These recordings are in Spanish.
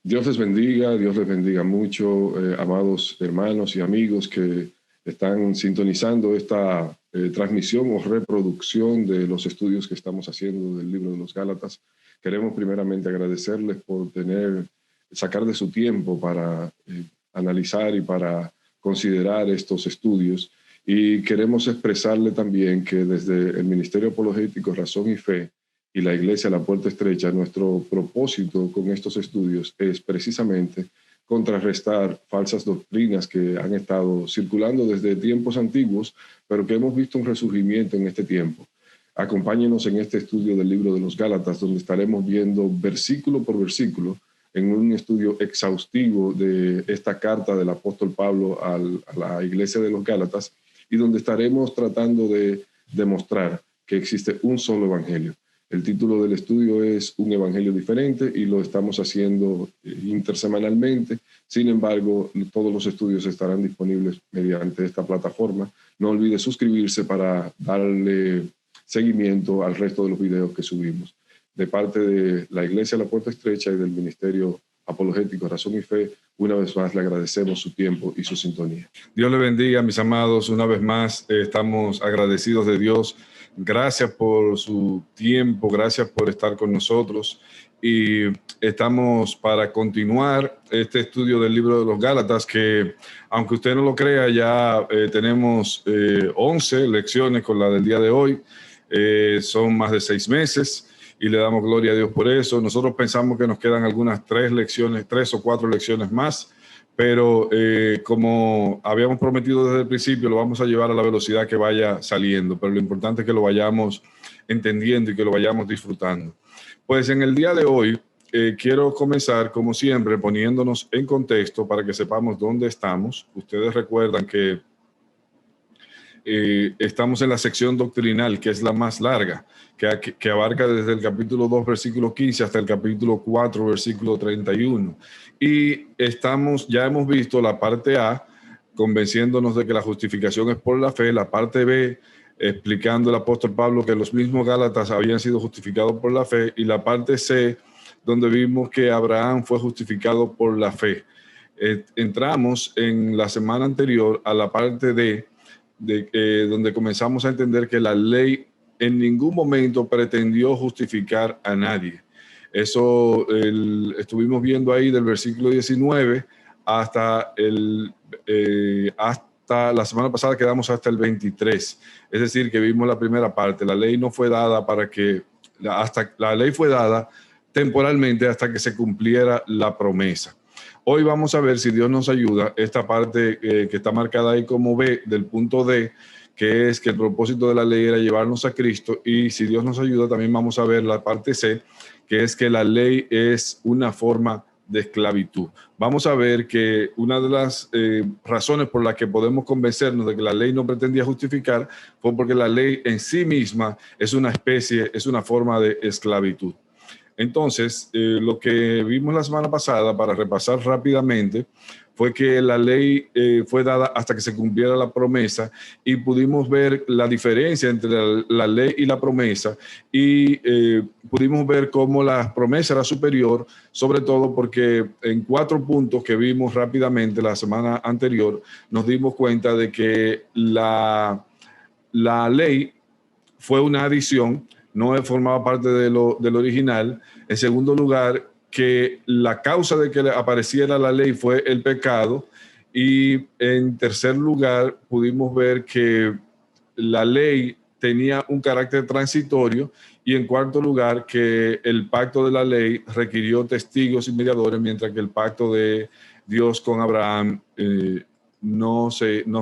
Dios les bendiga mucho, amados hermanos y amigos que están sintonizando esta transmisión o reproducción de los estudios que estamos haciendo del libro de los Gálatas. Queremos primeramente agradecerles por sacar de su tiempo para analizar y para considerar estos estudios. Y queremos expresarle también que desde el Ministerio Apologético Razón y Fe y la Iglesia La Puerta Estrecha, nuestro propósito con estos estudios es precisamente contrarrestar falsas doctrinas que han estado circulando desde tiempos antiguos, pero que hemos visto un resurgimiento en este tiempo. Acompáñenos en este estudio del libro de los Gálatas, donde estaremos viendo versículo por versículo en un estudio exhaustivo de esta carta del apóstol Pablo a la iglesia de los Gálatas, y donde estaremos tratando de demostrar que existe un solo evangelio. El título del estudio es Un Evangelio Diferente y lo estamos haciendo intersemanalmente. Sin embargo, todos los estudios estarán disponibles mediante esta plataforma. No olvide suscribirse para darle seguimiento al resto de los videos que subimos. De parte de la Iglesia La Puerta Estrecha y del Ministerio Apologético Razón y Fe, una vez más le agradecemos su tiempo y su sintonía. Dios le bendiga, mis amados. Una vez más estamos agradecidos de Dios. Gracias por su tiempo, gracias por estar con nosotros. Y estamos para continuar este estudio del libro de los Gálatas, que aunque usted no lo crea, ya tenemos 11 lecciones con la del día de hoy. Son más de 6 meses. Y le damos gloria a Dios por eso. Nosotros pensamos que nos quedan algunas 3 o 4 lecciones más, pero como habíamos prometido desde el principio, lo vamos a llevar a la velocidad que vaya saliendo, pero lo importante es que lo vayamos entendiendo y que lo vayamos disfrutando. Pues en el día de hoy quiero comenzar, como siempre, poniéndonos en contexto para que sepamos dónde estamos. Ustedes recuerdan que estamos en la sección doctrinal, que es la más larga, que abarca desde el capítulo 2, versículo 15, hasta el capítulo 4, versículo 31. Y ya hemos visto la parte A, convenciéndonos de que la justificación es por la fe, la parte B, explicando el apóstol Pablo que los mismos Gálatas habían sido justificados por la fe, y la parte C, donde vimos que Abraham fue justificado por la fe. Entramos en la semana anterior a la parte D, donde comenzamos a entender que la ley en ningún momento pretendió justificar a nadie. Eso estuvimos viendo ahí del versículo 19 hasta la semana pasada quedamos hasta el 23. Es decir, que vimos la primera parte. La ley no fue dada la ley fue dada temporalmente hasta que se cumpliera la promesa. Hoy vamos a ver, si Dios nos ayuda, esta parte que está marcada ahí como B del punto D, que es que el propósito de la ley era llevarnos a Cristo, y si Dios nos ayuda también vamos a ver la parte C, que es que la ley es una forma de esclavitud. Vamos a ver que una de las razones por las que podemos convencernos de que la ley no pretendía justificar fue porque la ley en sí misma es una forma de esclavitud. Entonces, lo que vimos la semana pasada, para repasar rápidamente, fue que la ley fue dada hasta que se cumpliera la promesa, y pudimos ver la diferencia entre la ley y la promesa, y pudimos ver cómo la promesa era superior, sobre todo porque en 4 puntos que vimos rápidamente la semana anterior, nos dimos cuenta de que la ley fue una adición, no formaba parte del original. En segundo lugar, que la causa de que apareciera la ley fue el pecado. Y en tercer lugar, pudimos ver que la ley tenía un carácter transitorio. Y en cuarto lugar, que el pacto de la ley requirió testigos y mediadores, mientras que el pacto de Dios con Abraham no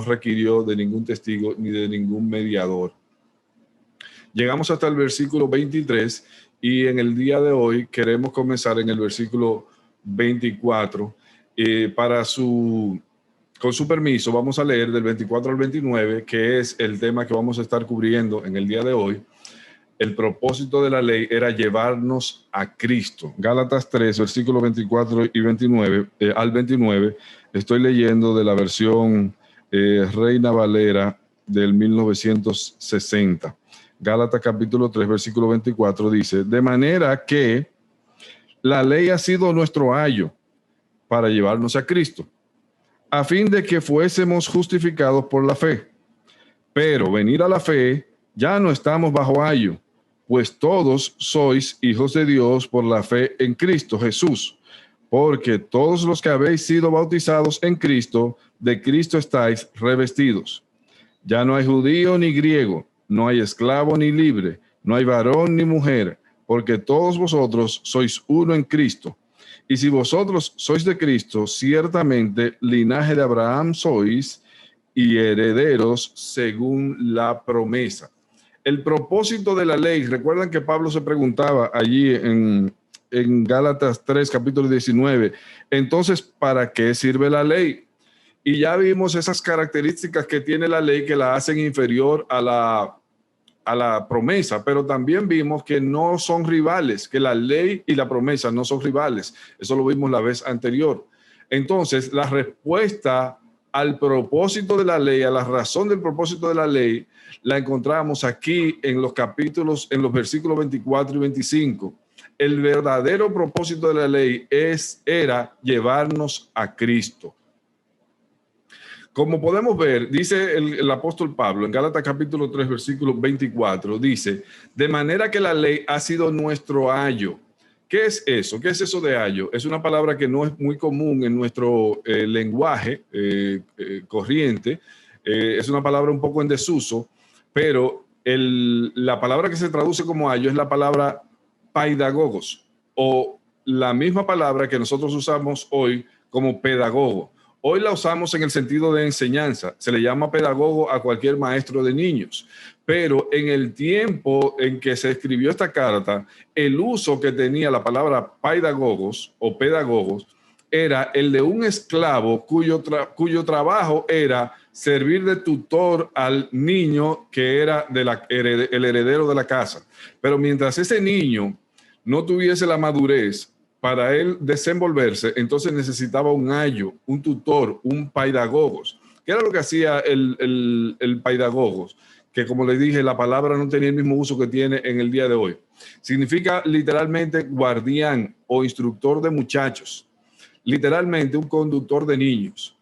requirió de ningún testigo ni de ningún mediador. Llegamos hasta el versículo 23, y en el día de hoy queremos comenzar en el versículo 24. Con su permiso, vamos a leer del 24 al 29, que es el tema que vamos a estar cubriendo en el día de hoy. El propósito de la ley era llevarnos a Cristo. Gálatas 3, versículos 24 y 29, al 29. Estoy leyendo de la versión Reina Valera del 1960. Gálatas capítulo 3, versículo 24 dice: de manera que la ley ha sido nuestro ayo para llevarnos a Cristo, a fin de que fuésemos justificados por la fe. Pero venir a la fe, ya no estamos bajo ayo, pues todos sois hijos de Dios por la fe en Cristo Jesús. Porque todos los que habéis sido bautizados en Cristo, de Cristo estáis revestidos. Ya no hay judío ni griego, no hay esclavo ni libre, no hay varón ni mujer, porque todos vosotros sois uno en Cristo. Y si vosotros sois de Cristo, ciertamente linaje de Abraham sois y herederos según la promesa. El propósito de la ley, recuerdan que Pablo se preguntaba allí en Gálatas 3, capítulo 19, entonces, ¿para qué sirve la ley? Y ya vimos esas características que tiene la ley que la hacen inferior a la promesa, pero también vimos que no son rivales, que la ley y la promesa no son rivales. Eso lo vimos la vez anterior. Entonces, la respuesta al propósito de la ley, a la razón del propósito de la ley, la encontramos aquí en los capítulos, en los versículos 24 y 25. El verdadero propósito de la ley era llevarnos a Cristo. Como podemos ver, dice el apóstol Pablo en Gálatas capítulo 3, versículo 24, dice, de manera que la ley ha sido nuestro ayo. ¿Qué es eso? ¿Qué es eso de ayo? Es una palabra que no es muy común en nuestro lenguaje corriente. Es una palabra un poco en desuso, pero la palabra que se traduce como ayo es la palabra paidagogos, o la misma palabra que nosotros usamos hoy como pedagogo. Hoy la usamos en el sentido de enseñanza. Se le llama pedagogo a cualquier maestro de niños. Pero en el tiempo en que se escribió esta carta, el uso que tenía la palabra pedagogos o pedagogos era el de un esclavo cuyo trabajo era servir de tutor al niño que era el heredero de la casa. Pero mientras ese niño no tuviese la madurez para él desenvolverse, entonces necesitaba un ayo, un tutor, un paidagogos. ¿Qué era lo que hacía el paidagogos? Que, como les dije, la palabra no tenía el mismo uso que tiene en el día de hoy. Significa literalmente guardián o instructor de muchachos. Literalmente un conductor de niños.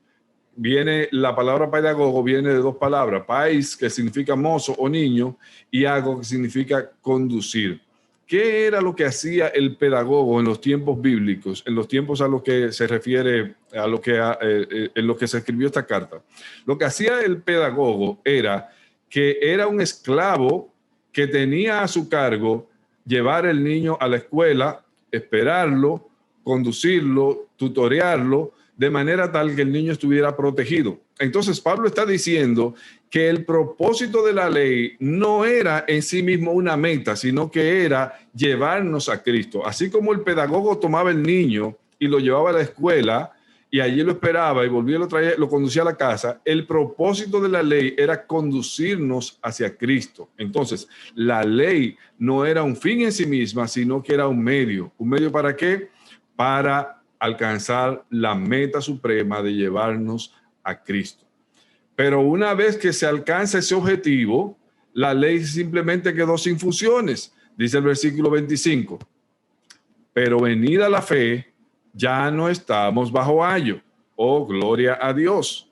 La palabra pedagogo viene de dos palabras, pais, que significa mozo o niño, y ago, que significa conducir. ¿Qué era lo que hacía el pedagogo en los tiempos bíblicos, en los tiempos a los que se refiere, en lo que se escribió esta carta? Lo que hacía el pedagogo era que era un esclavo que tenía a su cargo llevar el niño a la escuela, esperarlo, conducirlo, tutorearlo, de manera tal que el niño estuviera protegido. Entonces Pablo está diciendo que el propósito de la ley no era en sí mismo una meta, sino que era llevarnos a Cristo. Así como el pedagogo tomaba el niño y lo llevaba a la escuela y allí lo esperaba y volvía, lo traía, lo conducía a la casa, el propósito de la ley era conducirnos hacia Cristo. Entonces, la ley no era un fin en sí misma, sino que era un medio. ¿Un medio para qué? Para alcanzar la meta suprema de llevarnos a Cristo. Pero una vez que se alcanza ese objetivo, la ley simplemente quedó sin funciones. Dice el versículo 25, pero venida la fe, ya no estamos bajo ayo. Oh, gloria a Dios.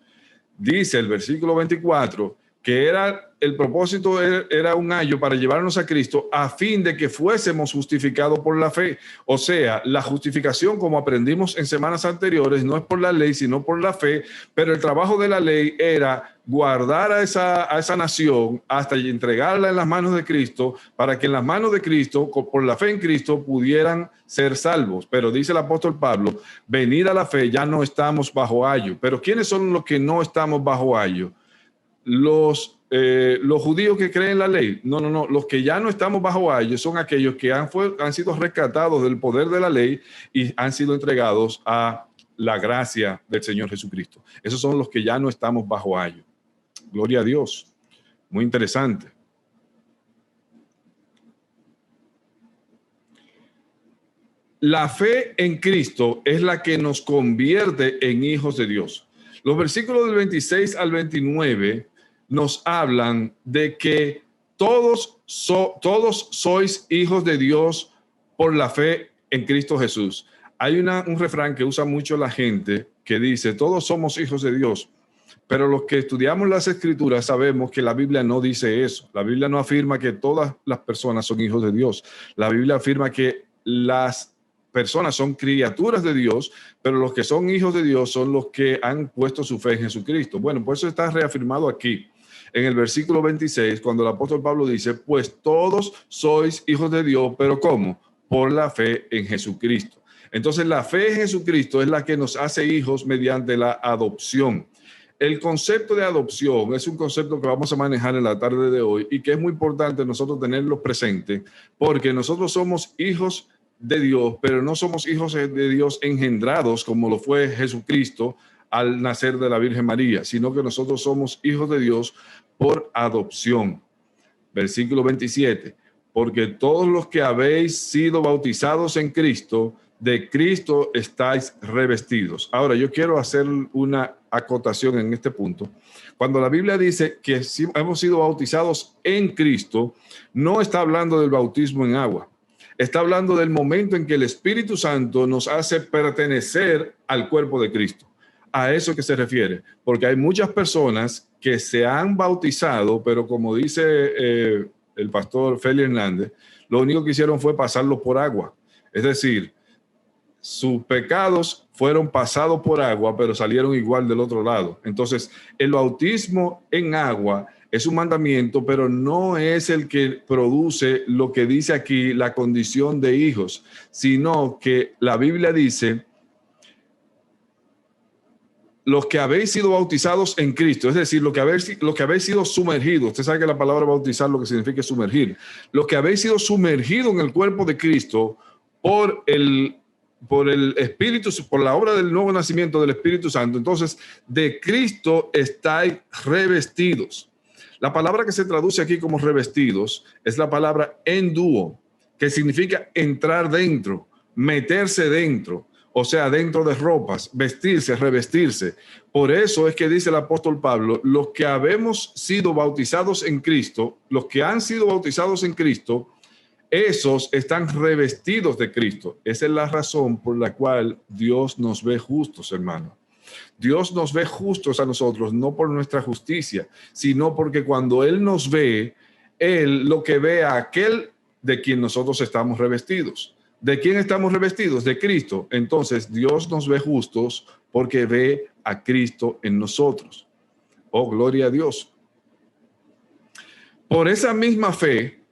Dice el versículo 24 que el propósito era un ayo para llevarnos a Cristo a fin de que fuésemos justificados por la fe. O sea, la justificación, como aprendimos en semanas anteriores, no es por la ley, sino por la fe, pero el trabajo de la ley era guardar a esa nación hasta entregarla en las manos de Cristo, para que en las manos de Cristo, por la fe en Cristo, pudieran ser salvos. Pero dice el apóstol Pablo, venid a la fe, ya no estamos bajo ayo. Pero ¿quiénes son los que no estamos bajo ayo? Los judíos que creen la ley. No. Los que ya no estamos bajo ayo son aquellos que han sido rescatados del poder de la ley y han sido entregados a la gracia del Señor Jesucristo. Esos son los que ya no estamos bajo ayo. Gloria a Dios. Muy interesante. La fe en Cristo es la que nos convierte en hijos de Dios. Los versículos del 26 al 29 nos hablan de que todos sois hijos de Dios por la fe en Cristo Jesús. Hay un refrán que usa mucho la gente que dice, todos somos hijos de Dios, pero los que estudiamos las Escrituras sabemos que la Biblia no dice eso. La Biblia no afirma que todas las personas son hijos de Dios. La Biblia afirma que las personas son criaturas de Dios, pero los que son hijos de Dios son los que han puesto su fe en Jesucristo. Bueno, pues eso está reafirmado aquí, en el versículo 26, cuando el apóstol Pablo dice, pues todos sois hijos de Dios, pero ¿cómo? Por la fe en Jesucristo. Entonces, la fe en Jesucristo es la que nos hace hijos mediante la adopción. El concepto de adopción es un concepto que vamos a manejar en la tarde de hoy y que es muy importante nosotros tenerlo presente, porque nosotros somos hijos de Dios, pero no somos hijos de Dios engendrados como lo fue Jesucristo al nacer de la Virgen María, sino que nosotros somos hijos de Dios por adopción. Versículo 27, porque todos los que habéis sido bautizados en Cristo, de Cristo estáis revestidos. Ahora, yo quiero hacer una acotación en este punto. Cuando la Biblia dice que hemos sido bautizados en Cristo, no está hablando del bautismo en agua. Está hablando del momento en que el Espíritu Santo nos hace pertenecer al cuerpo de Cristo. A eso que se refiere, porque hay muchas personas que se han bautizado, pero como dice el pastor Félix Hernández, lo único que hicieron fue pasarlo por agua. Es decir, sus pecados fueron pasados por agua, pero salieron igual del otro lado. Entonces, el bautismo en agua es un mandamiento, pero no es el que produce lo que dice aquí, la condición de hijos, sino que la Biblia dice, los que habéis sido bautizados en Cristo, es decir, los que habéis sido sumergidos. Usted sabe que la palabra bautizar lo que significa es sumergir. Los que habéis sido sumergidos en el cuerpo de Cristo por el Espíritu, por la obra del nuevo nacimiento del Espíritu Santo. Entonces, de Cristo estáis revestidos. La palabra que se traduce aquí como revestidos es la palabra enduo, que significa entrar dentro, meterse dentro. O sea, dentro de ropas, vestirse, revestirse. Por eso es que dice el apóstol Pablo, los que habemos sido bautizados en Cristo, los que han sido bautizados en Cristo, esos están revestidos de Cristo. Esa es la razón por la cual Dios nos ve justos, hermano. Dios nos ve justos a nosotros, no por nuestra justicia, sino porque cuando Él nos ve, Él lo que ve a aquel de quien nosotros estamos revestidos. ¿De quién estamos revestidos? De Cristo. Entonces Dios nos ve justos porque ve a Cristo en nosotros. Oh, gloria a Dios. Por esa misma fe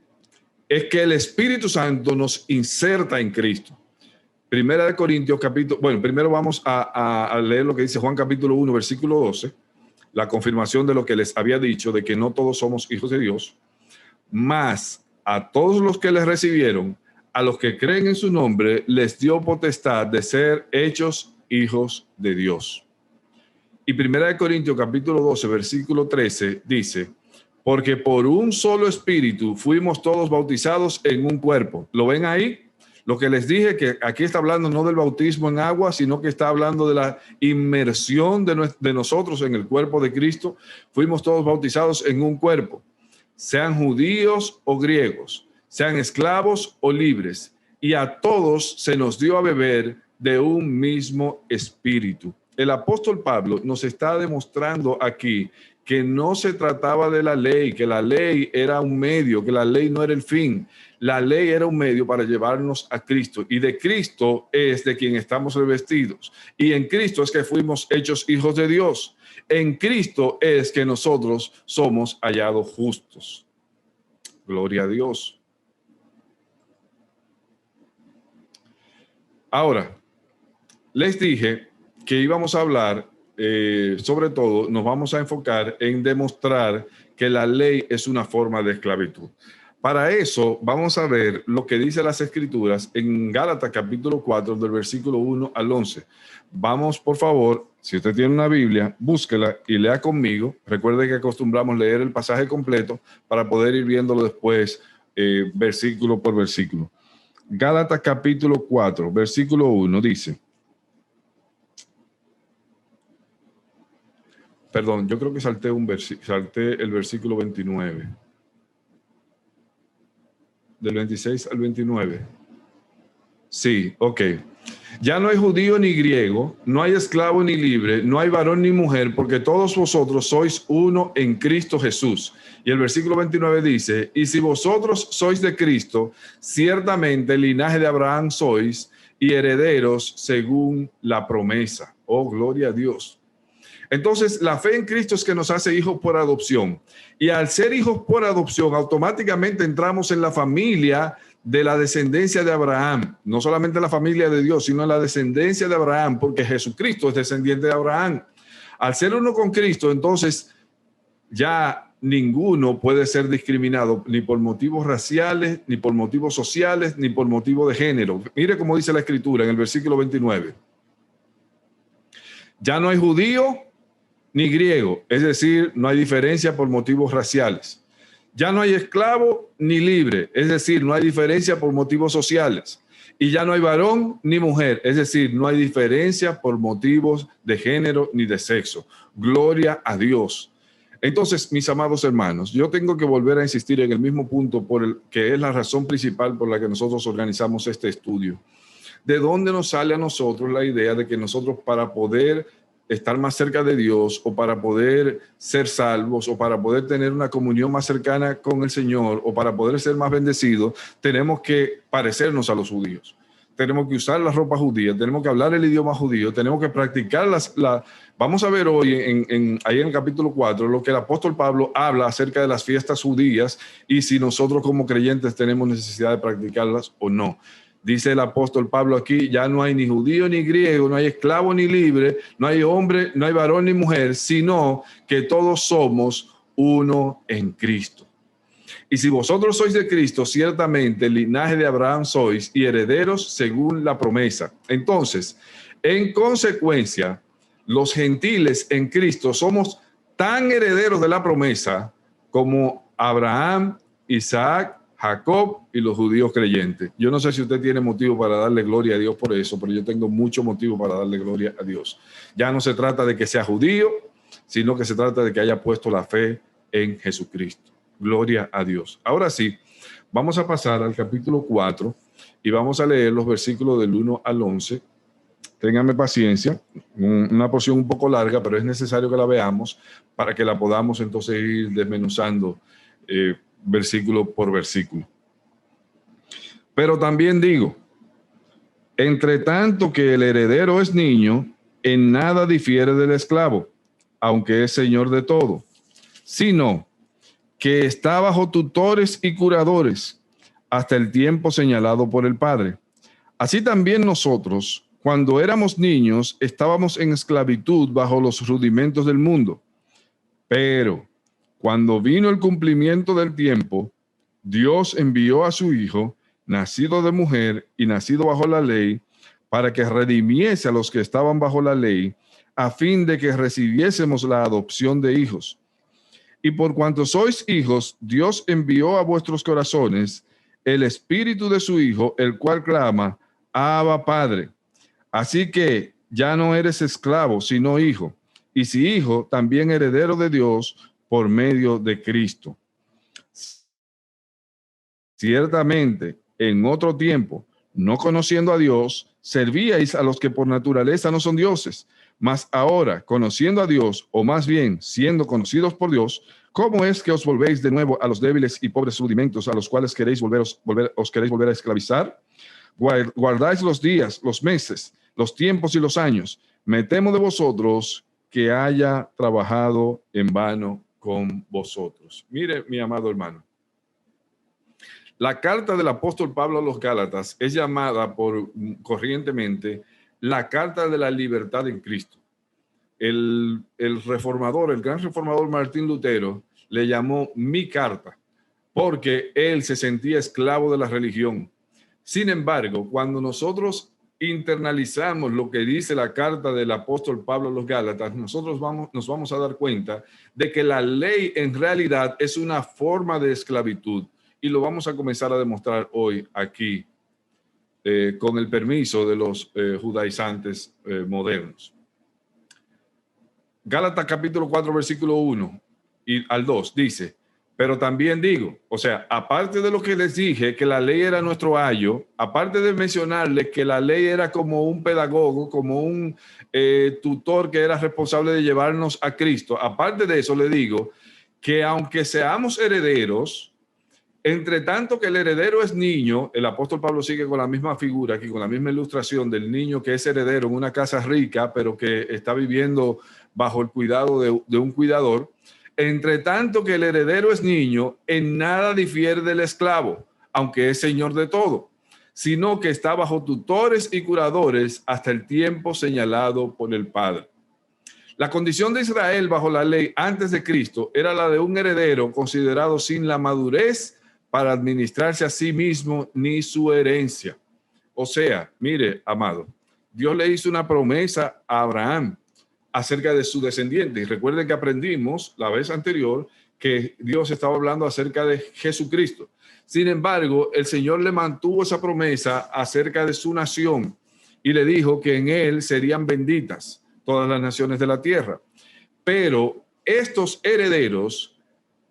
es que el Espíritu Santo nos inserta en Cristo. Primera de Corintios capítulo, bueno, primero vamos a leer lo que dice Juan capítulo 1, versículo 12, la confirmación de lo que les había dicho, de que no todos somos hijos de Dios, mas a todos los que les recibieron, a los que creen en su nombre, les dio potestad de ser hechos hijos de Dios. Y Primera de Corintios capítulo 12, versículo 13 dice, porque por un solo espíritu fuimos todos bautizados en un cuerpo. ¿Lo ven ahí? Lo que les dije, que aquí está hablando no del bautismo en agua, sino que está hablando de la inmersión de nosotros en el cuerpo de Cristo. Fuimos todos bautizados en un cuerpo, sean judíos o griegos, sean esclavos o libres, y a todos se nos dio a beber de un mismo espíritu. El apóstol Pablo nos está demostrando aquí que no se trataba de la ley, que la ley era un medio, que la ley no era el fin. La ley era un medio para llevarnos a Cristo, y de Cristo es de quien estamos revestidos, y en Cristo es que fuimos hechos hijos de Dios. En Cristo es que nosotros somos hallados justos. Gloria a Dios. Ahora, les dije que íbamos a hablar, sobre todo, nos vamos a enfocar en demostrar que la ley es una forma de esclavitud. Para eso, vamos a ver lo que dice las Escrituras en Gálatas capítulo 4, del versículo 1 al 11. Vamos, por favor, si usted tiene una Biblia, búsquela y lea conmigo. Recuerde que acostumbramos leer el pasaje completo para poder ir viéndolo después, versículo por versículo. Gálatas capítulo 4, versículo 1 dice, perdón, yo creo que salté el versículo 29. Del 26 al 29. Sí, ok. Ya no hay judío ni griego, no hay esclavo ni libre, no hay varón ni mujer, porque todos vosotros sois uno en Cristo Jesús. Y el versículo 29 dice, y si vosotros sois de Cristo, ciertamente el linaje de Abraham sois y herederos según la promesa. Oh, gloria a Dios. Entonces, la fe en Cristo es que nos hace hijos por adopción. Y al ser hijos por adopción, automáticamente entramos en la familia de la descendencia de Abraham. No solamente la familia de Dios, sino la descendencia de Abraham, porque Jesucristo es descendiente de Abraham. Al ser uno con Cristo, entonces ya ninguno puede ser discriminado ni por motivos raciales, ni por motivos sociales, ni por motivo de género. Mire cómo dice la Escritura en el versículo 29. Ya no hay judío ni griego, es decir, no hay diferencia por motivos raciales. Ya no hay esclavo ni libre, es decir, no hay diferencia por motivos sociales. Y ya no hay varón ni mujer, es decir, no hay diferencia por motivos de género ni de sexo. Gloria a Dios. Entonces, mis amados hermanos, yo tengo que volver a insistir en el mismo punto que es la razón principal por la que nosotros organizamos este estudio. ¿De dónde nos sale a nosotros la idea de que nosotros, para poder estar más cerca de Dios, o para poder ser salvos, o para poder tener una comunión más cercana con el Señor, o para poder ser más bendecidos, tenemos que parecernos a los judíos? Tenemos que usar la ropa judía, tenemos que hablar el idioma judío, tenemos que practicar Vamos a ver hoy ahí en el capítulo 4 lo que el apóstol Pablo habla acerca de las fiestas judías y si nosotros como creyentes tenemos necesidad de practicarlas o no. Dice el apóstol Pablo aquí, ya no hay ni judío ni griego, no hay esclavo ni libre, no hay hombre, no hay varón ni mujer, sino que todos somos uno en Cristo. Y si vosotros sois de Cristo, ciertamente el linaje de Abraham sois y herederos según la promesa. Entonces, en consecuencia, los gentiles en Cristo somos tan herederos de la promesa como Abraham, Isaac, Jacob y los judíos creyentes. Yo no sé si usted tiene motivo para darle gloria a Dios por eso, pero yo tengo mucho motivo para darle gloria a Dios. Ya no se trata de que sea judío, sino que se trata de que haya puesto la fe en Jesucristo. Gloria a Dios. Ahora sí, vamos a pasar al capítulo 4 y vamos a leer los versículos del 1 al 11. Ténganme paciencia, una porción un poco larga, pero es necesario que la veamos para que la podamos entonces ir desmenuzando versículo por versículo. Pero también digo, entre tanto que el heredero es niño, en nada difiere del esclavo, aunque es señor de todo, sino que está bajo tutores y curadores hasta el tiempo señalado por el Padre. Así también nosotros, cuando éramos niños, estábamos en esclavitud bajo los rudimentos del mundo. Pero cuando vino el cumplimiento del tiempo, Dios envió a su Hijo, nacido de mujer y nacido bajo la ley, para que redimiese a los que estaban bajo la ley, a fin de que recibiésemos la adopción de hijos. Y por cuanto sois hijos, Dios envió a vuestros corazones el Espíritu de su Hijo, el cual clama, Abba, Padre. Así que ya no eres esclavo, sino hijo. Y si hijo, también heredero de Dios por medio de Cristo. Ciertamente, en otro tiempo, no conociendo a Dios, servíais a los que por naturaleza no son dioses. Mas ahora, conociendo a Dios, o más bien siendo conocidos por Dios, ¿cómo es que os volvéis de nuevo a los débiles y pobres rudimentos a los cuales queréis os queréis volver a esclavizar? Guardáis los días, los meses, los tiempos y los años. Me temo de vosotros que haya trabajado en vano con vosotros. Mire, mi amado hermano, la carta del apóstol Pablo a los Gálatas es llamada corrientemente la carta de la libertad en Cristo. El reformador, el gran reformador Martín Lutero, le llamó mi carta, porque él se sentía esclavo de la religión. Sin embargo, cuando nosotros internalizamos lo que dice la carta del apóstol Pablo a los Gálatas, nosotros nos vamos a dar cuenta de que la ley en realidad es una forma de esclavitud. Y lo vamos a comenzar a demostrar hoy aquí, con el permiso de los judaizantes modernos. Gálatas capítulo 4, versículo 1 y al 2 dice, Pero también digo, o sea, aparte de lo que les dije, que la ley era nuestro ayo, aparte de mencionarles que la ley era como un pedagogo, como un tutor que era responsable de llevarnos a Cristo, aparte de eso le digo que aunque seamos herederos, entre tanto que el heredero es niño, el apóstol Pablo sigue con la misma figura aquí, con la misma ilustración del niño que es heredero en una casa rica, pero que está viviendo bajo el cuidado de un cuidador. Entre tanto que el heredero es niño, en nada difiere del esclavo, aunque es señor de todo, sino que está bajo tutores y curadores hasta el tiempo señalado por el Padre. La condición de Israel bajo la ley antes de Cristo era la de un heredero considerado sin la madurez para administrarse a sí mismo ni su herencia. O sea, mire, amado, Dios le hizo una promesa a Abraham acerca de su descendiente. Y recuerden que aprendimos la vez anterior que Dios estaba hablando acerca de Jesucristo. Sin embargo, el Señor le mantuvo esa promesa acerca de su nación y le dijo que en él serían benditas todas las naciones de la tierra. Pero estos herederos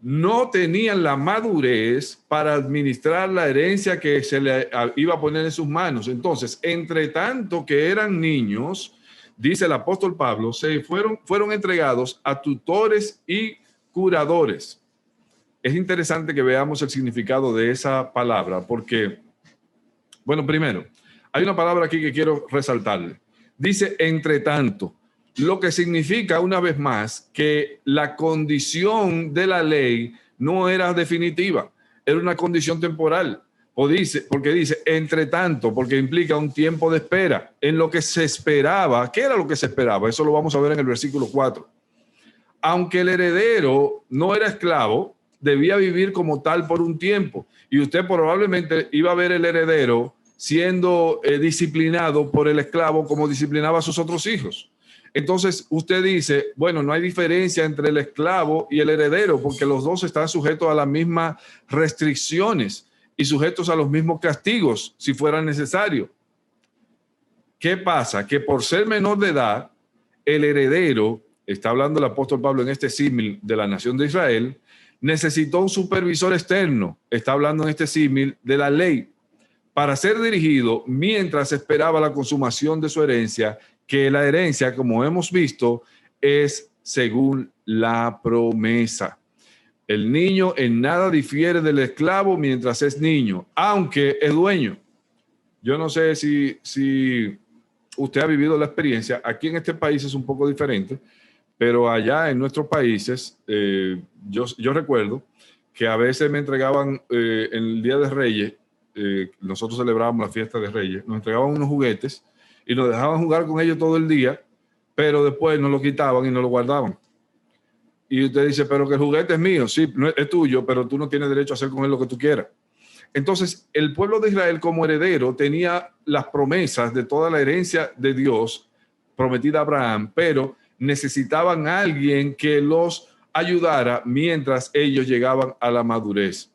no tenían la madurez para administrar la herencia que se le iba a poner en sus manos. Entonces, entre tanto que eran niños, dice el apóstol Pablo, fueron entregados a tutores y curadores. Es interesante que veamos el significado de esa palabra porque, bueno, primero, hay una palabra aquí que quiero resaltarle. Dice entre tanto, lo que significa una vez más que la condición de la ley no era definitiva, era una condición temporal. Porque dice entre tanto, porque implica un tiempo de espera en lo que se esperaba. ¿Qué era lo que se esperaba? Eso lo vamos a ver en el versículo 4. Aunque el heredero no era esclavo, debía vivir como tal por un tiempo. Y usted probablemente iba a ver el heredero siendo disciplinado por el esclavo como disciplinaba a sus otros hijos. Entonces usted dice, bueno, no hay diferencia entre el esclavo y el heredero porque los dos están sujetos a las mismas restricciones y sujetos a los mismos castigos si fuera necesario. ¿Qué pasa? Que por ser menor de edad, el heredero, está hablando el apóstol Pablo en este símil de la nación de Israel, necesitó un supervisor externo, está hablando en este símil de la ley, para ser dirigido mientras esperaba la consumación de su herencia, que la herencia, como hemos visto, es según la promesa. El niño en nada difiere del esclavo mientras es niño, aunque es dueño. Yo no sé si usted ha vivido la experiencia. Aquí en este país es un poco diferente, pero allá en nuestros países, yo recuerdo que a veces me entregaban en el Día de Reyes, nosotros celebrábamos la fiesta de Reyes, nos entregaban unos juguetes y nos dejaban jugar con ellos todo el día, pero después nos lo quitaban y nos lo guardaban. Y usted dice, pero que el juguete es mío. Sí, es tuyo, pero tú no tienes derecho a hacer con él lo que tú quieras. Entonces, el pueblo de Israel como heredero tenía las promesas de toda la herencia de Dios prometida a Abraham, pero necesitaban a alguien que los ayudara mientras ellos llegaban a la madurez.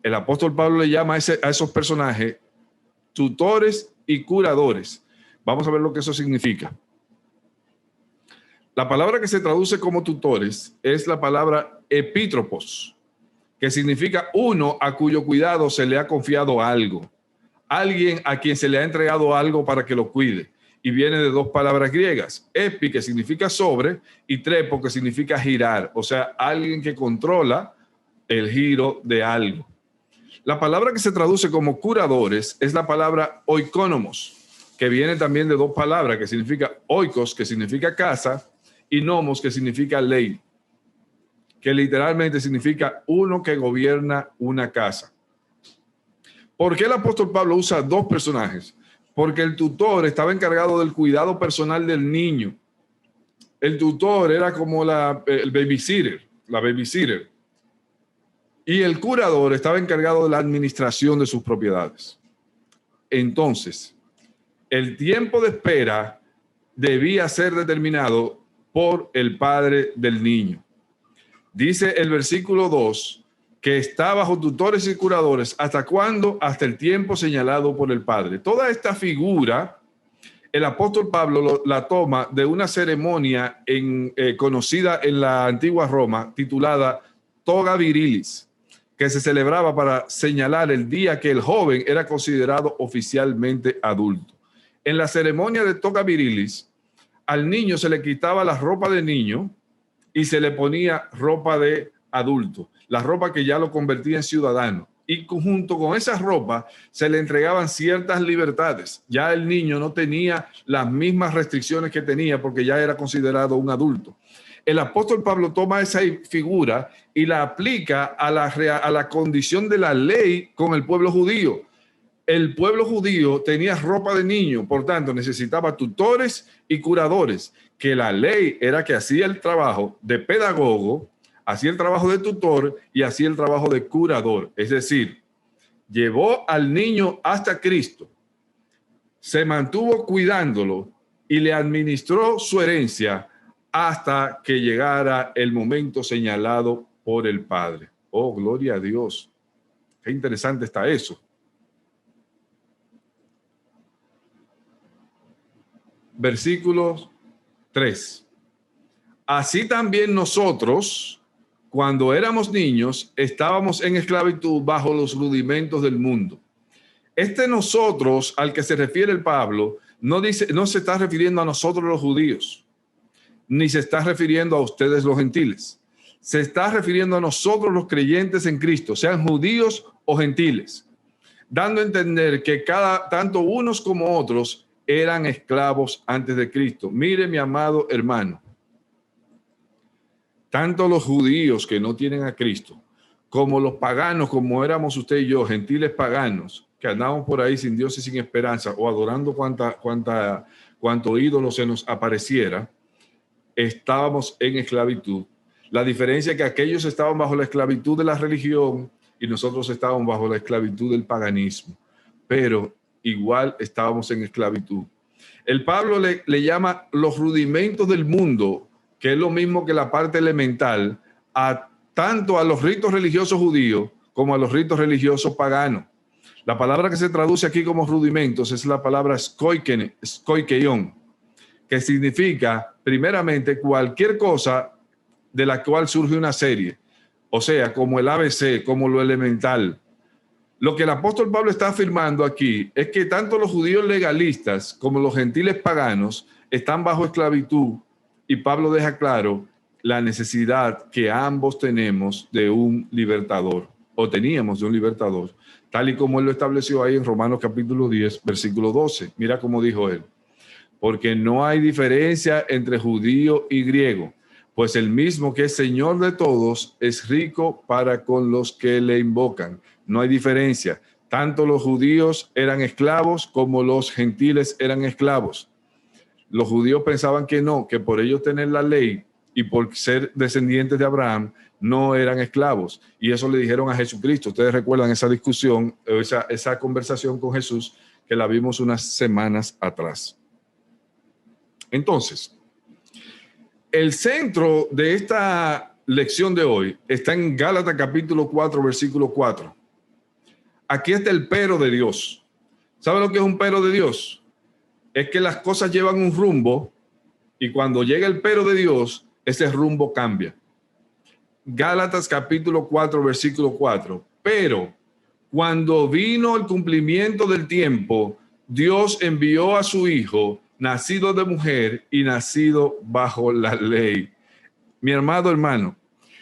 El apóstol Pablo le llama a esos personajes tutores y curadores. Vamos a ver lo que eso significa. La palabra que se traduce como tutores es la palabra epítropos, que significa uno a cuyo cuidado se le ha confiado algo, alguien a quien se le ha entregado algo para que lo cuide. Y viene de dos palabras griegas, epi, que significa sobre, y trepo, que significa girar, o sea, alguien que controla el giro de algo. La palabra que se traduce como curadores es la palabra oikonomos, que viene también de dos palabras, que significa oikos, que significa casa, y nomos, que significa ley, que literalmente significa uno que gobierna una casa. ¿Por qué el apóstol Pablo usa dos personajes? Porque el tutor estaba encargado del cuidado personal del niño. El tutor era como el babysitter, la babysitter. Y el curador estaba encargado de la administración de sus propiedades. Entonces, el tiempo de espera debía ser determinado por el padre del niño. Dice el versículo 2 que está bajo tutores y curadores. ¿Hasta cuándo? Hasta el tiempo señalado por el padre. Toda esta figura, el apóstol Pablo la toma de una ceremonia conocida en la antigua Roma titulada toga virilis, que se celebraba para señalar el día que el joven era considerado oficialmente adulto. En la ceremonia de toga virilis, al niño se le quitaba la ropa de niño y se le ponía ropa de adulto, la ropa que ya lo convertía en ciudadano. Y junto con esa ropa se le entregaban ciertas libertades. Ya el niño no tenía las mismas restricciones que tenía porque ya era considerado un adulto. El apóstol Pablo toma esa figura y la aplica a la condición de la ley con el pueblo judío. El pueblo judío tenía ropa de niño, por tanto necesitaba tutores y curadores, que la ley era que hacía el trabajo de pedagogo, hacía el trabajo de tutor y hacía el trabajo de curador. Es decir, llevó al niño hasta Cristo, se mantuvo cuidándolo y le administró su herencia hasta que llegara el momento señalado por el Padre. Oh, gloria a Dios. Qué interesante está eso. Versículo 3. Así también nosotros, cuando éramos niños, estábamos en esclavitud bajo los rudimentos del mundo. Nosotros al que se refiere el Pablo no se está refiriendo a nosotros los judíos, ni se está refiriendo a ustedes los gentiles. Se está refiriendo a nosotros los creyentes en Cristo, sean judíos o gentiles, dando a entender que tanto unos como otros eran esclavos antes de Cristo. Mire, mi amado hermano, tanto los judíos que no tienen a Cristo, como los paganos, como éramos usted y yo, gentiles paganos, que andábamos por ahí sin Dios y sin esperanza, o adorando cuanto ídolo se nos apareciera, estábamos en esclavitud. La diferencia es que aquellos estaban bajo la esclavitud de la religión y nosotros estábamos bajo la esclavitud del paganismo, pero igual estábamos en esclavitud. El Pablo le llama los rudimentos del mundo, que es lo mismo que la parte elemental, tanto a los ritos religiosos judíos como a los ritos religiosos paganos. La palabra que se traduce aquí como rudimentos es la palabra skoikeion, que significa primeramente cualquier cosa de la cual surge una serie, o sea, como el ABC, como lo elemental. Lo que el apóstol Pablo está afirmando aquí es que tanto los judíos legalistas como los gentiles paganos están bajo esclavitud, y Pablo deja claro la necesidad que ambos tenemos de un libertador, o teníamos de un libertador, tal y como él lo estableció ahí en Romanos capítulo 10, versículo 12. Mira cómo dijo él: porque no hay diferencia entre judío y griego, pues el mismo que es Señor de todos es rico para con los que le invocan. No hay diferencia. Tanto los judíos eran esclavos como los gentiles eran esclavos. Los judíos pensaban que no, que por ellos tener la ley y por ser descendientes de Abraham no eran esclavos. Y eso le dijeron a Jesucristo. Ustedes recuerdan esa discusión, esa conversación con Jesús que la vimos unas semanas atrás. Entonces, el centro de esta lección de hoy está en Gálatas capítulo 4, versículo 4. Aquí está el pero de Dios. ¿Sabe lo que es un pero de Dios? Es que las cosas llevan un rumbo y cuando llega el pero de Dios, ese rumbo cambia. Gálatas capítulo 4, versículo 4. Pero cuando vino el cumplimiento del tiempo, Dios envió a su Hijo, nacido de mujer y nacido bajo la ley. Mi amado hermano,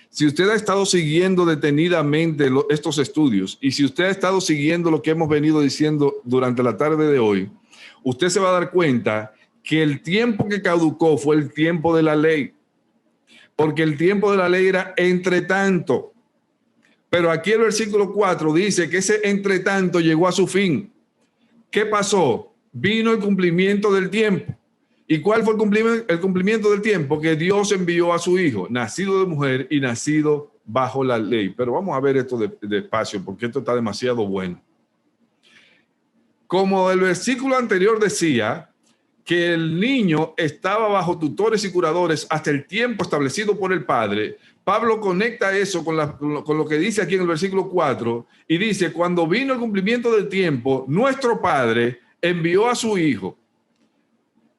si usted ha estado siguiendo detenidamente estos estudios y si usted ha estado siguiendo lo que hemos venido diciendo durante la tarde de hoy, usted se va a dar cuenta que el tiempo que caducó fue el tiempo de la ley, porque el tiempo de la ley era entre tanto. Pero aquí el versículo 4 dice que ese entre tanto llegó a su fin. ¿Qué pasó? Vino el cumplimiento del tiempo. ¿Y cuál fue el cumplimiento del tiempo? Que Dios envió a su Hijo, nacido de mujer y nacido bajo la ley. Pero vamos a ver esto despacio, porque esto está demasiado bueno. Como el versículo anterior decía que el niño estaba bajo tutores y curadores hasta el tiempo establecido por el Padre, Pablo conecta eso con lo que dice aquí en el versículo 4 y dice: cuando vino el cumplimiento del tiempo, nuestro Padre envió a su Hijo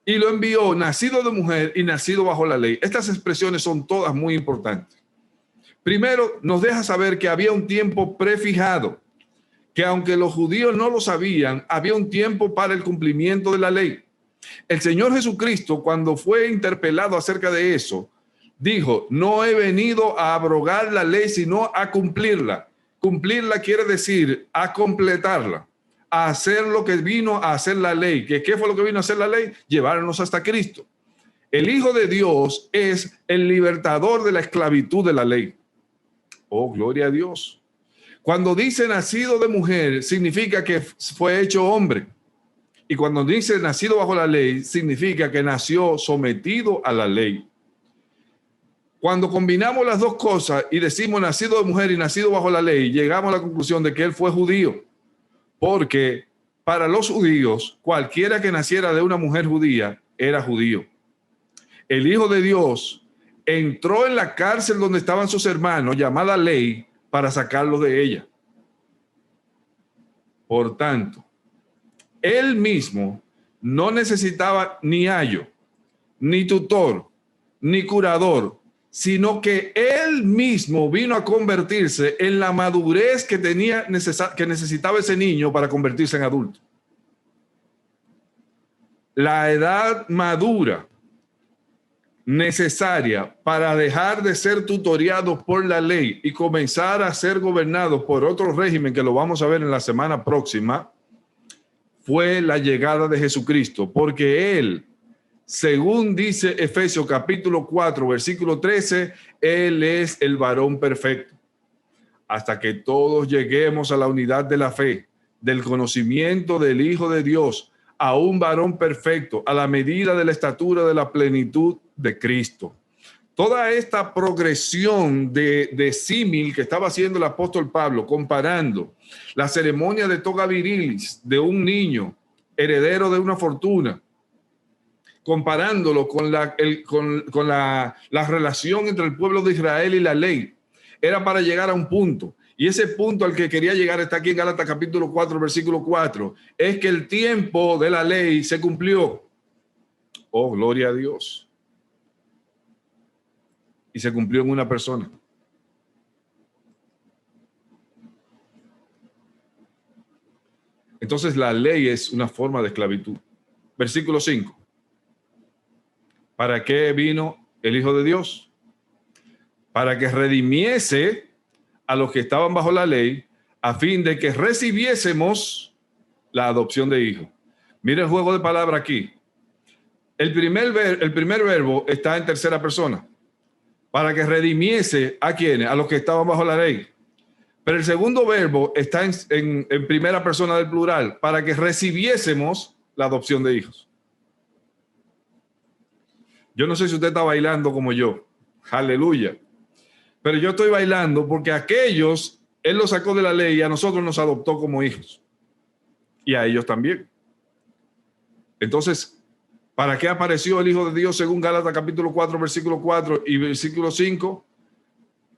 y lo envió nacido de mujer y nacido bajo la ley. Estas expresiones son todas muy importantes. Primero, nos deja saber que había un tiempo prefijado, que aunque los judíos no lo sabían, había un tiempo para el cumplimiento de la ley. El Señor Jesucristo, cuando fue interpelado acerca de eso, dijo: no he venido a abrogar la ley, sino a cumplirla. Cumplirla quiere decir a completarla, a hacer lo que vino a hacer la ley. ¿Qué fue lo que vino a hacer la ley? Llevarnos hasta Cristo. El Hijo de Dios es el libertador de la esclavitud de la ley. Oh, gloria a Dios. Cuando dice nacido de mujer, significa que fue hecho hombre. Y cuando dice nacido bajo la ley, significa que nació sometido a la ley. Cuando combinamos las dos cosas y decimos nacido de mujer y nacido bajo la ley, llegamos a la conclusión de que él fue judío. Porque para los judíos, cualquiera que naciera de una mujer judía era judío. El Hijo de Dios entró en la cárcel donde estaban sus hermanos, llamada ley, para sacarlos de ella. Por tanto, él mismo no necesitaba ni ayo, ni tutor, ni curador, sino que él mismo vino a convertirse en la madurez que necesitaba ese niño para convertirse en adulto. La edad madura necesaria para dejar de ser tutoriados por la ley y comenzar a ser gobernados por otro régimen, que lo vamos a ver en la semana próxima, fue la llegada de Jesucristo, porque él, según dice Efesios capítulo 4, versículo 13, él es el varón perfecto, hasta que todos lleguemos a la unidad de la fe, del conocimiento del Hijo de Dios, a un varón perfecto, a la medida de la estatura de la plenitud de Cristo. Toda esta progresión de símil que estaba haciendo el apóstol Pablo, comparando la ceremonia de toga virilis de un niño heredero de una fortuna, comparándolo con la relación entre el pueblo de Israel y la ley, era para llegar a un punto. Y ese punto al que quería llegar está aquí en Gálatas capítulo 4, versículo 4. Es que el tiempo de la ley se cumplió. Oh, gloria a Dios. Y se cumplió en una persona. Entonces la ley es una forma de esclavitud. Versículo 5. ¿Para qué vino el Hijo de Dios? Para que redimiese a los que estaban bajo la ley, a fin de que recibiésemos la adopción de hijo. Mira el juego de palabras aquí. El primer verbo está en tercera persona. Para que redimiese a quienes, a los que estaban bajo la ley. Pero el segundo verbo está en primera persona del plural, para que recibiésemos la adopción de hijos. Yo no sé si usted está bailando como yo. Aleluya. Pero yo estoy bailando porque aquellos, él los sacó de la ley y a nosotros nos adoptó como hijos. Y a ellos también. Entonces, ¿para qué apareció el Hijo de Dios según Gálatas capítulo 4, versículo 4 y versículo 5?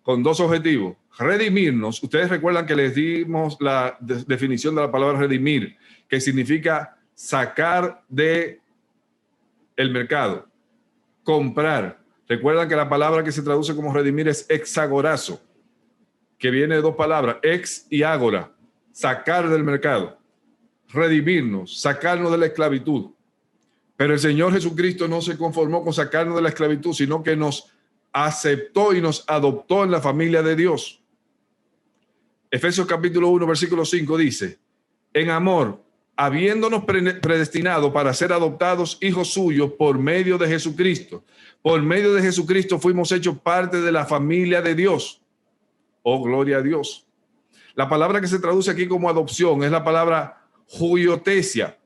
Con dos objetivos. Redimirnos. Ustedes recuerdan que les dimos la definición de la palabra redimir, que significa sacar de el mercado, comprar. Recuerdan que la palabra que se traduce como redimir es exagorazo, que viene de dos palabras, ex y ágora, sacar del mercado, redimirnos, sacarnos de la esclavitud. Pero el Señor Jesucristo no se conformó con sacarnos de la esclavitud, sino que nos aceptó y nos adoptó en la familia de Dios. Efesios capítulo 1, versículo 5 dice: en amor, habiéndonos predestinado para ser adoptados hijos suyos por medio de Jesucristo. Por medio de Jesucristo fuimos hechos parte de la familia de Dios. Oh, gloria a Dios. La palabra que se traduce aquí como adopción es la palabra huiotesia,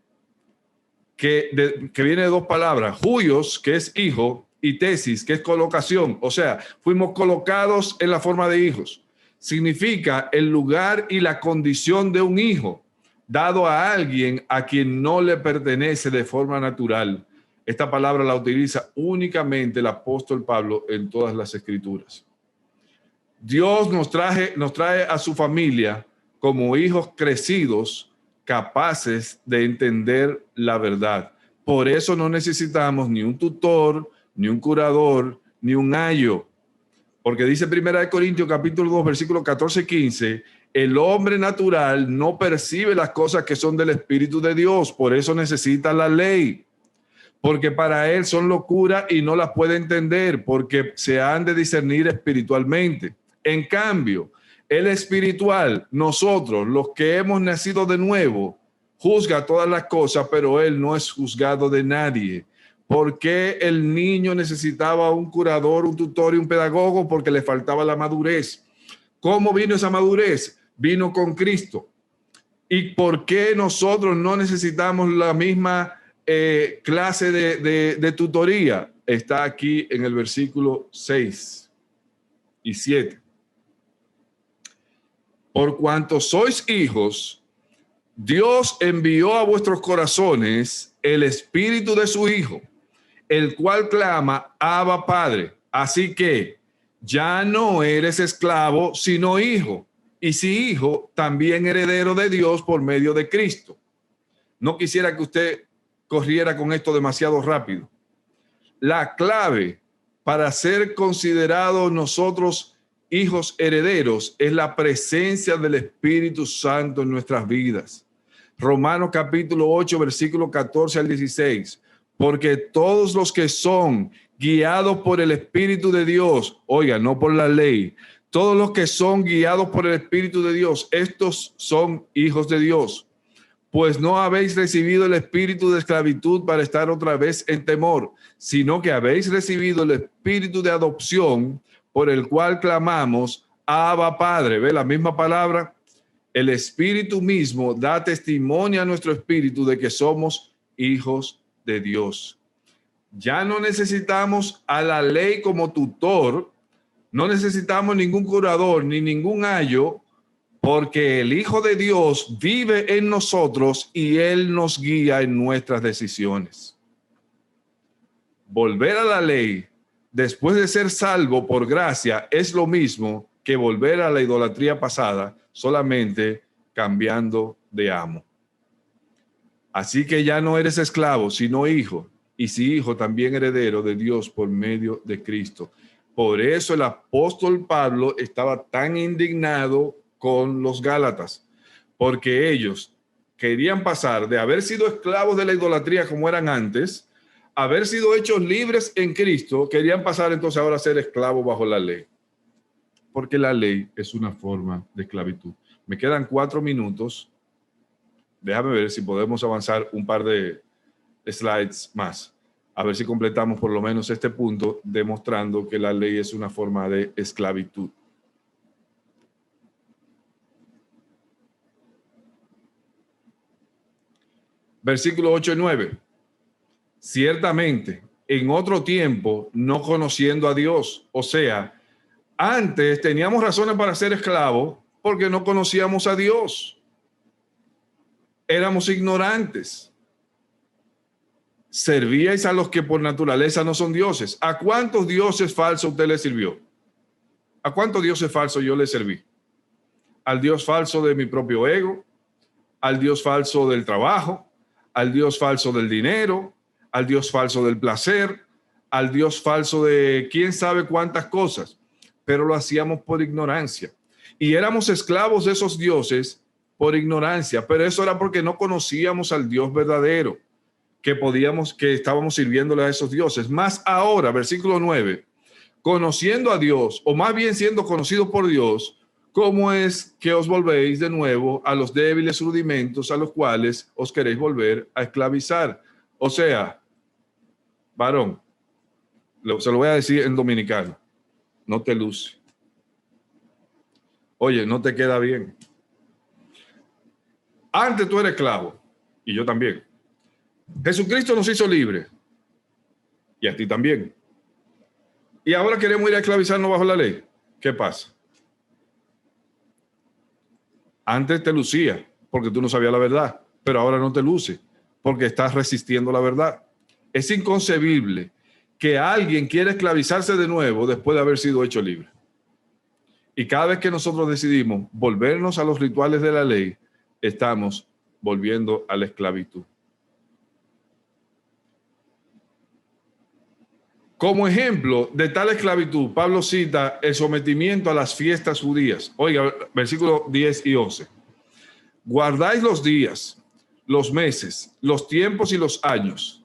que viene de dos palabras, huios, que es hijo, y tesis, que es colocación. O sea, fuimos colocados en la forma de hijos. Significa el lugar y la condición de un hijo, dado a alguien a quien no le pertenece de forma natural. Esta palabra la utiliza únicamente el apóstol Pablo en todas las escrituras. Dios nos trae a su familia como hijos crecidos, capaces de entender la verdad. Por eso no necesitamos ni un tutor, ni un curador, ni un ayo. Porque dice 1 Corintios capítulo 2, versículo 14-15, el hombre natural no percibe las cosas que son del Espíritu de Dios, por eso necesita la ley, porque para él son locura y no las puede entender, porque se han de discernir espiritualmente. En cambio, el espiritual, nosotros, los que hemos nacido de nuevo, juzga todas las cosas, pero él no es juzgado de nadie. ¿Por qué el niño necesitaba un curador, un tutor y un pedagogo? Porque le faltaba la madurez. ¿Cómo vino esa madurez? Vino con Cristo. ¿Y por qué nosotros no necesitamos la misma clase de tutoría? Está aquí en el versículo 6 y 7. Por cuanto sois hijos, Dios envió a vuestros corazones el espíritu de su Hijo, el cual clama, Abba, Padre. Así que ya no eres esclavo, sino hijo. Y si hijo, también heredero de Dios por medio de Cristo. No quisiera que usted corriera con esto demasiado rápido. La clave para ser considerados nosotros hijos herederos es la presencia del Espíritu Santo en nuestras vidas. Romanos capítulo 8, versículo 14 al 16. Porque todos los que son guiados por el Espíritu de Dios, oiga, no por la ley, todos los que son guiados por el Espíritu de Dios, estos son hijos de Dios. Pues no habéis recibido el espíritu de esclavitud para estar otra vez en temor, sino que habéis recibido el espíritu de adopción por el cual clamamos, Abba, Padre. ¿Ve la misma palabra? El Espíritu mismo da testimonio a nuestro espíritu de que somos hijos de Dios. Ya no necesitamos a la ley como tutor, no necesitamos ningún curador ni ningún ayo, porque el Hijo de Dios vive en nosotros y Él nos guía en nuestras decisiones. Volver a la ley después de ser salvo por gracia es lo mismo que volver a la idolatría pasada, solamente cambiando de amo. Así que ya no eres esclavo, sino hijo, y si hijo, también heredero de Dios por medio de Cristo. Por eso el apóstol Pablo estaba tan indignado con los Gálatas, porque ellos querían pasar de haber sido esclavos de la idolatría como eran antes, haber sido hechos libres en Cristo, querían pasar entonces ahora a ser esclavos bajo la ley, porque la ley es una forma de esclavitud. Me quedan 4 minutos. Déjame ver si podemos avanzar un par de slides más, a ver si completamos por lo menos este punto, demostrando que la ley es una forma de esclavitud. Versículo 8 y 9. Ciertamente, en otro tiempo, no conociendo a Dios, o sea, antes teníamos razones para ser esclavos porque no conocíamos a Dios. Éramos ignorantes. Servíais a los que por naturaleza no son dioses. ¿A cuántos dioses falsos usted le sirvió? ¿A cuántos dioses falsos yo le serví? Al Dios falso de mi propio ego, al Dios falso del trabajo, al Dios falso del dinero, al Dios falso del placer, al Dios falso de quién sabe cuántas cosas, pero lo hacíamos por ignorancia. Y éramos esclavos de esos dioses por ignorancia, pero eso era porque no conocíamos al Dios verdadero, que estábamos sirviéndole a esos dioses. Más ahora, versículo 9, conociendo a Dios, o más bien siendo conocidos por Dios, ¿cómo es que os volvéis de nuevo a los débiles rudimentos a los cuales os queréis volver a esclavizar? O sea, varón, se lo voy a decir en dominicano, no te luce. Oye, no te queda bien. Antes tú eres esclavo, y yo también. Jesucristo nos hizo libres, y a ti también. Y ahora queremos ir a esclavizarnos bajo la ley. ¿Qué pasa? Antes te lucía porque tú no sabías la verdad, pero ahora no te luce porque estás resistiendo la verdad. Es inconcebible que alguien quiera esclavizarse de nuevo después de haber sido hecho libre. Y cada vez que nosotros decidimos volvernos a los rituales de la ley, estamos volviendo a la esclavitud. Como ejemplo de tal esclavitud, Pablo cita el sometimiento a las fiestas judías. Oiga, versículos 10 y 11. Guardáis los días, los meses, los tiempos y los años.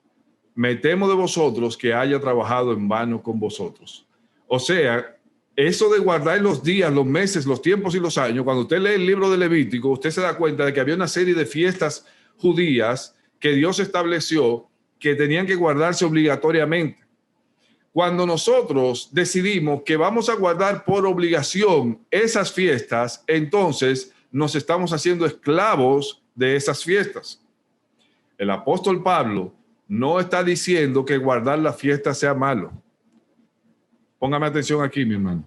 Me temo de vosotros que haya trabajado en vano con vosotros. O sea, eso de guardar los días, los meses, los tiempos y los años, cuando usted lee el libro de Levítico, usted se da cuenta de que había una serie de fiestas judías que Dios estableció que tenían que guardarse obligatoriamente. Cuando nosotros decidimos que vamos a guardar por obligación esas fiestas, entonces nos estamos haciendo esclavos de esas fiestas. El apóstol Pablo no está diciendo que guardar la fiesta sea malo. Póngame atención aquí, mi hermano.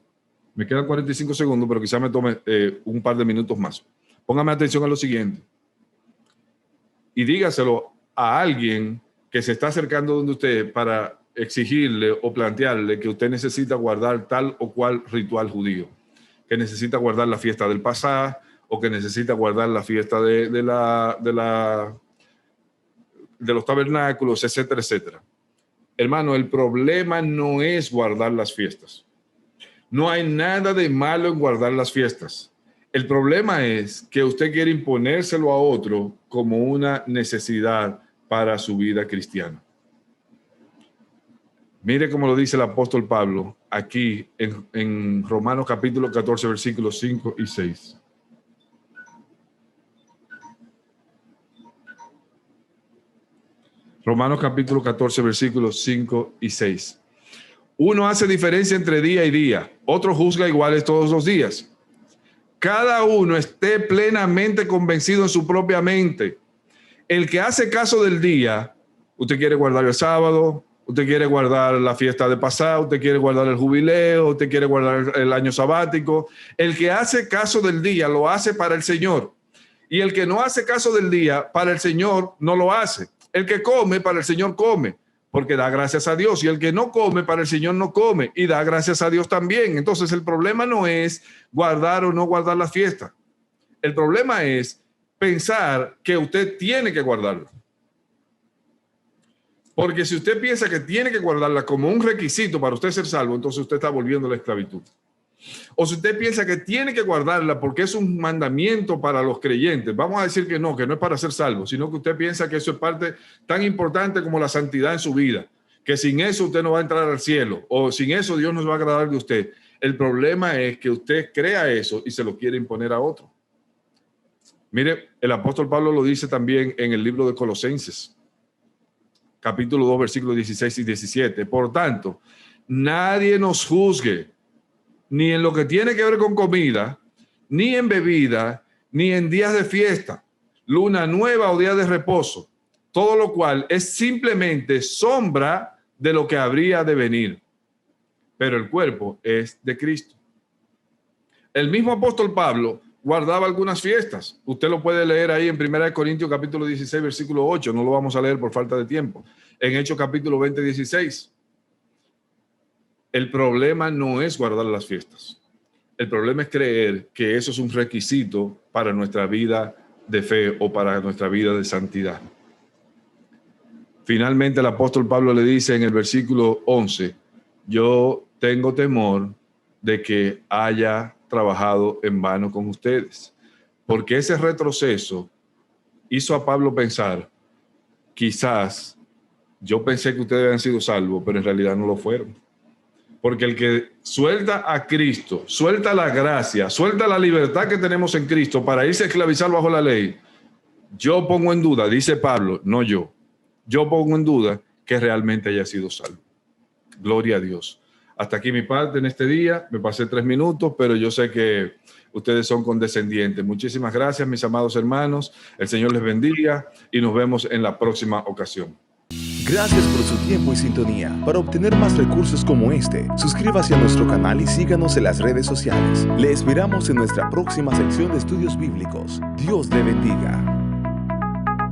Me quedan 45 segundos, pero quizá me tome un par de minutos más. Póngame atención a lo siguiente. Y dígaselo a alguien que se está acercando donde usted para exigirle o plantearle que usted necesita guardar tal o cual ritual judío, que necesita guardar la fiesta del Pasá o que necesita guardar la fiesta de los tabernáculos, etcétera, etcétera. Hermano, el problema no es guardar las fiestas. No hay nada de malo en guardar las fiestas. El problema es que usted quiere imponérselo a otro como una necesidad para su vida cristiana. Mire cómo lo dice el apóstol Pablo aquí en Romanos capítulo 14, versículos 5 y 6. Romanos capítulo 14, versículos 5 y 6. Uno hace diferencia entre día y día, otro juzga iguales todos los días. Cada uno esté plenamente convencido en su propia mente. El que hace caso del día, usted quiere guardar el sábado, usted quiere guardar la fiesta de Pasá, usted quiere guardar el jubileo, usted quiere guardar el año sabático. El que hace caso del día lo hace para el Señor. Y el que no hace caso del día para el Señor no lo hace. El que come para el Señor come, porque da gracias a Dios. Y el que no come para el Señor no come y da gracias a Dios también. Entonces el problema no es guardar o no guardar la fiesta. El problema es pensar que usted tiene que guardarla. Porque si usted piensa que tiene que guardarla como un requisito para usted ser salvo, entonces usted está volviendo a la esclavitud. O si usted piensa que tiene que guardarla porque es un mandamiento para los creyentes, vamos a decir que no es para ser salvo, sino que usted piensa que eso es parte tan importante como la santidad en su vida, que sin eso usted no va a entrar al cielo, o sin eso Dios no se va a agradar de usted. El problema es que usted crea eso y se lo quiere imponer a otro. Mire, el apóstol Pablo lo dice también en el libro de Colosenses, capítulo 2, versículos 16 y 17. Por tanto, nadie nos juzgue, ni en lo que tiene que ver con comida, ni en bebida, ni en días de fiesta, luna nueva o día de reposo, todo lo cual es simplemente sombra de lo que habría de venir. Pero el cuerpo es de Cristo. El mismo apóstol Pablo guardaba algunas fiestas. Usted lo puede leer ahí en 1 Corintios capítulo 16, versículo 8. No lo vamos a leer por falta de tiempo. En Hechos capítulo 20, 16. El problema no es guardar las fiestas. El problema es creer que eso es un requisito para nuestra vida de fe o para nuestra vida de santidad. Finalmente, el apóstol Pablo le dice en el versículo 11, yo tengo temor de que haya trabajado en vano con ustedes, porque ese retroceso hizo a Pablo pensar, quizás yo pensé que ustedes habían sido salvos, pero en realidad no lo fueron. Porque el que suelta a Cristo, suelta la gracia, suelta la libertad que tenemos en Cristo para irse a esclavizar bajo la ley, yo pongo en duda, dice Pablo, no yo pongo en duda que realmente haya sido salvo. Gloria a Dios. Hasta aquí mi parte en este día. Me pasé 3 minutos, pero yo sé que ustedes son condescendientes. Muchísimas gracias, mis amados hermanos. El Señor les bendiga y nos vemos en la próxima ocasión. Gracias por su tiempo y sintonía. Para obtener más recursos como este, suscríbase a nuestro canal y síganos en las redes sociales. Le esperamos en nuestra próxima sección de estudios bíblicos. Dios le bendiga.